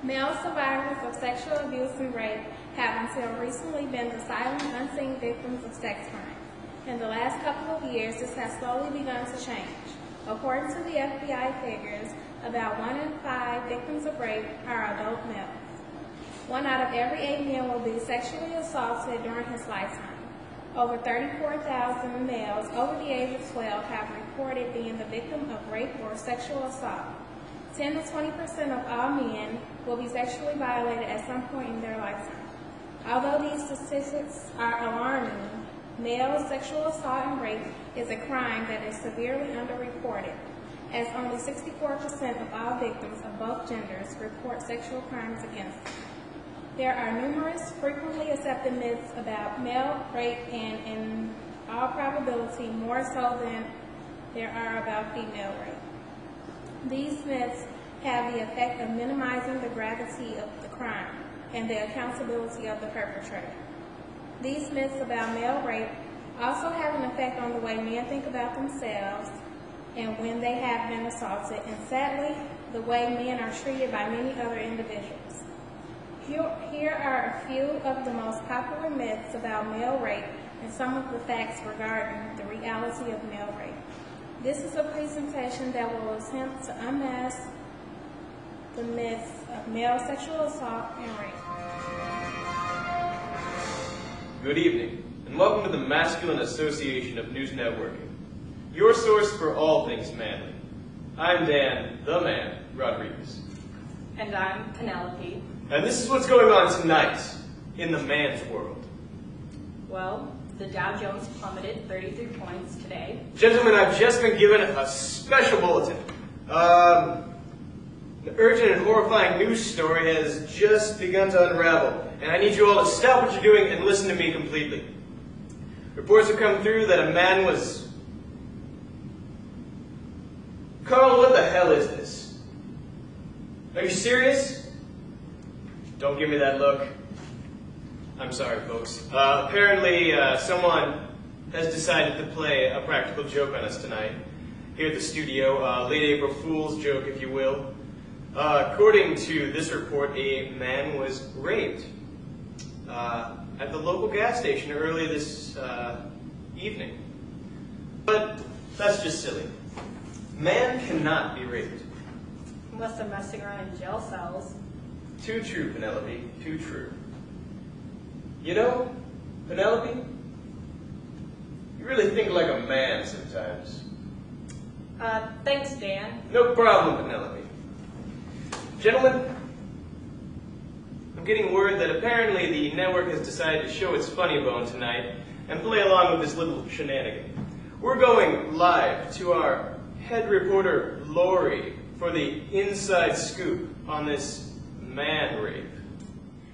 Male survivors of sexual abuse and rape have until recently been the silent, unseen victims of sex crime. In the last couple of years, this has slowly begun to change. According to the FBI figures, about 1 in 5 victims of rape are adult males. 1 out of every 8 men will be sexually assaulted during his lifetime. Over 34,000 males over the age of 12 have reported being the victim of rape or sexual assault. 10 to 20% of all men will be sexually violated at some point in their lifetime. Although these statistics are alarming, male sexual assault and rape is a crime that is severely underreported, as only 64% of all victims of both genders report sexual crimes against them. There are numerous frequently accepted myths about male rape, and in all probability more so than there are about female rape. These myths have the effect of minimizing the gravity of the crime and the accountability of the perpetrator. These myths about male rape also have an effect on the way men think about themselves and when they have been assaulted, and sadly, the way men are treated by many other individuals. Here are a few of the most popular myths about male rape and some of the facts regarding the reality of male rape. This is a presentation that will attempt to unmask the myths of male sexual assault and rape. Good evening, and welcome to the Masculine Association of News Networking, your source for all things manly. I'm Dan, the man, Rodriguez. And I'm Penelope. And this is what's going on tonight in the man's world. Well, the Dow Jones plummeted 33 points today. Gentlemen, I've just been given a special bulletin. An urgent and horrifying news story has just begun to unravel, and I need you all to stop what you're doing and listen to me completely. Reports have come through that a man was... Carl, what the hell is this? Are you serious? Don't give me that look. I'm sorry, folks. Apparently, someone has decided to play a practical joke on us tonight here at the studio. Late April Fool's joke, if you will. According to this report, a man was raped at the local gas station early this evening. But that's just silly. Man cannot be raped. Unless they're messing around in jail cells. Too true, Penelope. Too true. You know, Penelope, you really think like a man sometimes. Thanks, Dan. No problem, Penelope. Gentlemen, I'm getting word that apparently the network has decided to show its funny bone tonight and play along with this little shenanigan. We're going live to our head reporter, Lori, for the inside scoop on this man rape.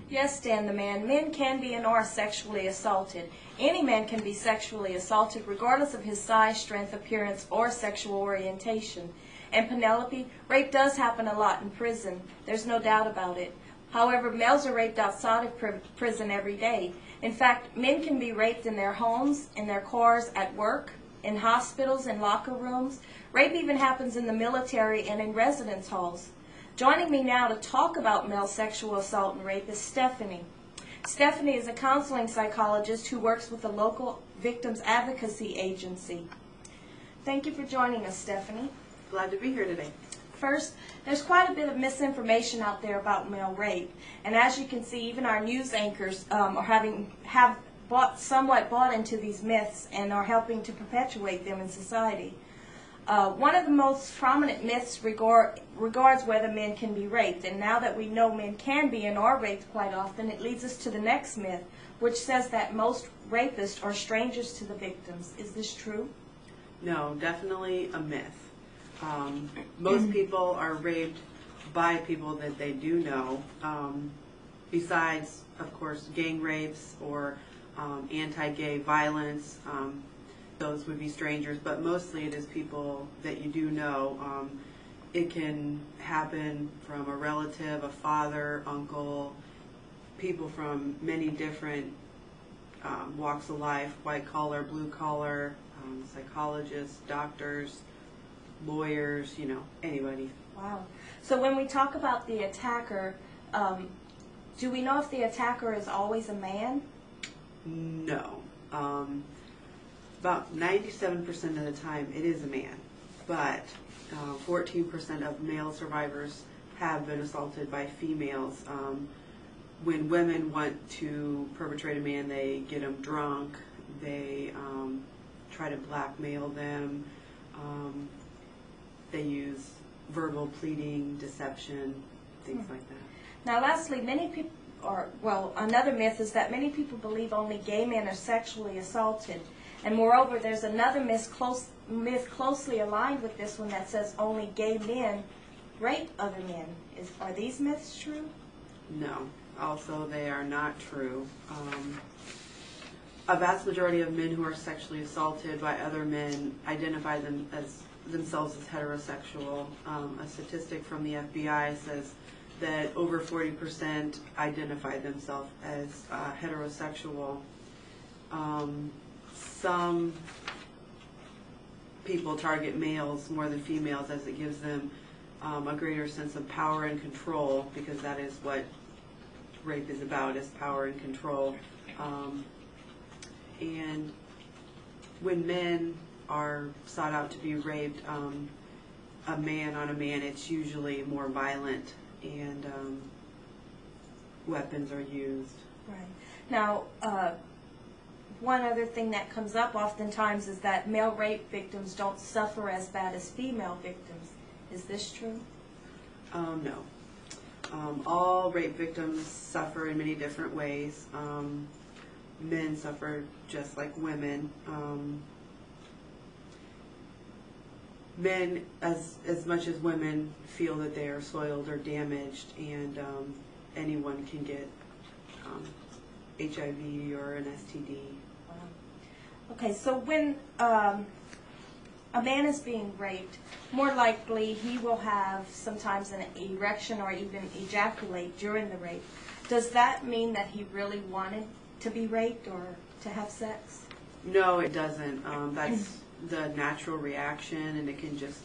Yes, Dan the man. Men can be and are sexually assaulted. Any man can be sexually assaulted regardless of his size, strength, appearance, or sexual orientation. And Penelope, rape does happen a lot in prison. There's no doubt about it. However, males are raped outside of prison every day. In fact, men can be raped in their homes, in their cars, at work, in hospitals, in locker rooms. Rape even happens in the military and in residence halls. Joining me now to talk about male sexual assault and rape is Stephanie. Stephanie is a counseling psychologist who works with a local victims advocacy agency. Thank you for joining us, Stephanie. Glad to be here today. First, there's quite a bit of misinformation out there about male rape, and as you can see, even our news anchors have somewhat bought into these myths and are helping to perpetuate them in society. One of the most prominent myths regards whether men can be raped, and now that we know men can be and are raped quite often, it leads us to the next myth, which says that most rapists are strangers to the victims. Is this true? No, definitely a myth. Most people are raped by people that they do know, besides, of course, gang rapes or anti-gay violence. Those would be strangers, but mostly it is people that you do know. It can happen from a relative, a father, uncle, people from many different walks of life, white collar, blue collar, psychologists, doctors, lawyers, you know, anybody. Wow. So when we talk about the attacker, Do we know if the attacker is always a man? No. About 97% of the time it is a man, but 14% of male survivors have been assaulted by females. When women want to perpetrate a man, they get them drunk, they try to blackmail them, they use verbal pleading, deception, things like that. Now, lastly, many people, another myth is that many people believe only gay men are sexually assaulted. And moreover, there's another myth closely aligned with this one that says only gay men rape other men. Are these myths true? No. Also, they are not true. A vast majority of men who are sexually assaulted by other men identify themselves as heterosexual. A statistic from the FBI says that over 40% identify themselves as heterosexual. Some people target males more than females as it gives them a greater sense of power and control, because that is what rape is about, is power and control. And when men are sought out to be raped, a man on a man, it's usually more violent, and weapons are used. Right. Now, one other thing that comes up oftentimes is that male rape victims don't suffer as bad as female victims. Is this true? No. All rape victims suffer in many different ways. Men suffer just like women. Men, as much as women, feel that they are soiled or damaged, and anyone can get HIV or an STD. Okay, so when a man is being raped, more likely he will have sometimes an erection or even ejaculate during the rape. Does that mean that he really wanted to be raped or to have sex? No, it doesn't. That's the natural reaction, and it can just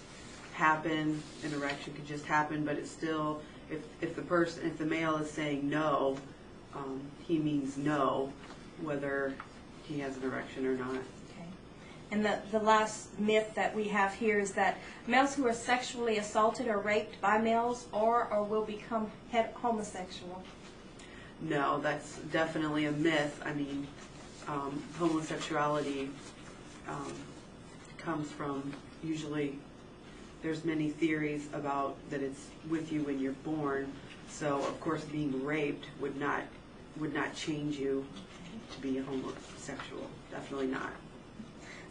happen. An erection can just happen, but it's still, if the male is saying no, he means no, whether he has an erection or not. Okay. And the last myth that we have here is that males who are sexually assaulted or raped by males or will become homosexual. No, that's definitely a myth. I mean, homosexuality comes from, usually there's many theories about that it's with you when you're born. So of course being raped would not change you to be a homosexual. Definitely not.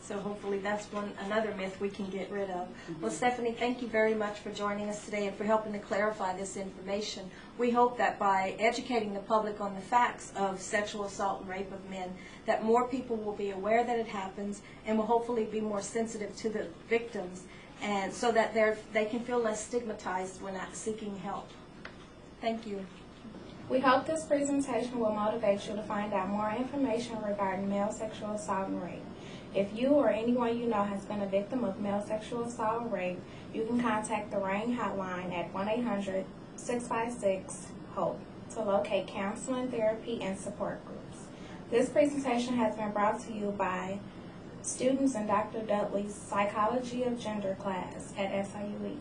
So hopefully that's another myth we can get rid of. Well, Stephanie, thank you very much for joining us today and for helping to clarify this information. We hope that by educating the public on the facts of sexual assault and rape of men, that more people will be aware that it happens and will hopefully be more sensitive to the victims, and so that they can feel less stigmatized when seeking help. Thank you. We hope this presentation will motivate you to find out more information regarding male sexual assault and rape. If you or anyone you know has been a victim of male sexual assault or rape, you can contact the RAIN hotline at 1-800-656-HOPE to locate counseling, therapy, and support groups. This presentation has been brought to you by students in Dr. Dudley's Psychology of Gender class at SIUE.